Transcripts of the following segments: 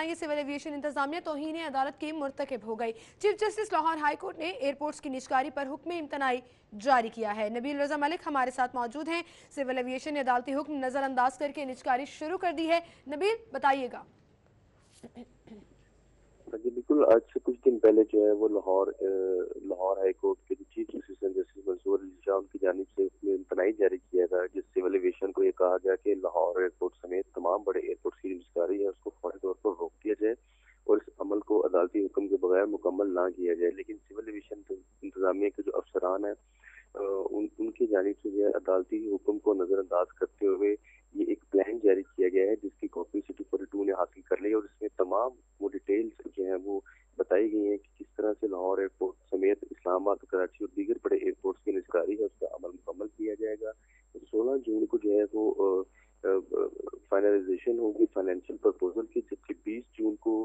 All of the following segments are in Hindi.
बताएंगे सिविल एविएशन इंतजामिया तौहीन अदालत की मुर्तकिब हो गई। Chief justice Lahore high court ने एयरपोर्ट्स की निजकारी पर हुक्म इम्तनाई जारी किया है। नबील रजा मलिक हमारे साथ मौजूद हैं। सिविल एविएशन ने अदालती हुक्म नजरअंदाज करके निजकारी शुरू कर दी है। नबील बताइएगा। जी बिल्कुल, आज से कुछ दिन पहले जो है वो लाहौर हाई कोर्ट के जो चीफ जस्टिस हैं जस्टिस मंसूर अली शाह उनकी जानिब से उसमें इम्तनाई जारी किया था, जिस सिविल एविएशन को ये कहा गया कि लाहौर एयरपोर्ट समेत तमाम बड़े एयरपोर्ट की निजकारी है उसको फौरी तौर पर रोक दिया जाए और इस अमल को अदालती हुक्म के बगैर मुकम्मल ना किया जाए। लेकिन सिविल एविएशन इंतजामिया के जो अफसरान है उनकी जानिब से जो है अदालती हुक्म को नजरअंदाज करते हुए ये एक प्लान जारी किया गया है, जिसकी कॉपी सिटी 42 ने हासिल कर ली है और इसमें तमाम वो डिटेल्स जो है वो बताई गई हैं कि किस तरह से लाहौर एयरपोर्ट समेत इस्लामाबाद, कराची और दीगर बड़े एयरपोर्ट्स की निजकारी है उसका अमल मुकम्मल किया जाएगा। 16 जून को जो है वो फाइनलाइजेशन होगी फाइनेंशियल प्रपोजल की, जबकि 20 जून को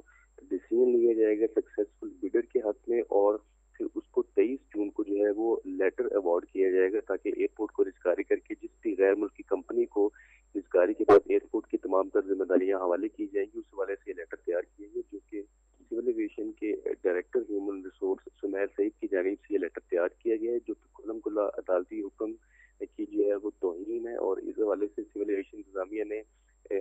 डिसीजन लिया जाएगा सक्सेसफुल बिडर के हक में और फिर उसको 23 जून को जो है वो लेटर अवार्ड किया जाएगा ताकि एयरपोर्ट को निजकारी करके जिस भी गैर मुल्की कंपनी को निजकारी के बाद एयरपोर्ट की तमाम तर जिम्मेदारियां हवाले की जाएंगी, उस हवाले से लेटर तैयार किए गए, जो कि सिविल एविएशन के director human resource Sumer Saeed की जानिब से ये लेटर तैयार किया गया है, जो कि खुल्लम खुल्ला अदालती हुक्म की जो है वो तौहीन है। और इस हवाले से सिविल एविएशन इंतजामिया ने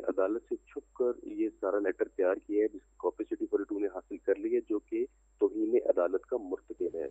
अदालत से छुप कर ये सारा लेटर तैयार किया है, जिसकी कॉपी सिटी 42 ने हासिल कर ली है, जो कि तौहीन अदालत का मुर्तकिब है।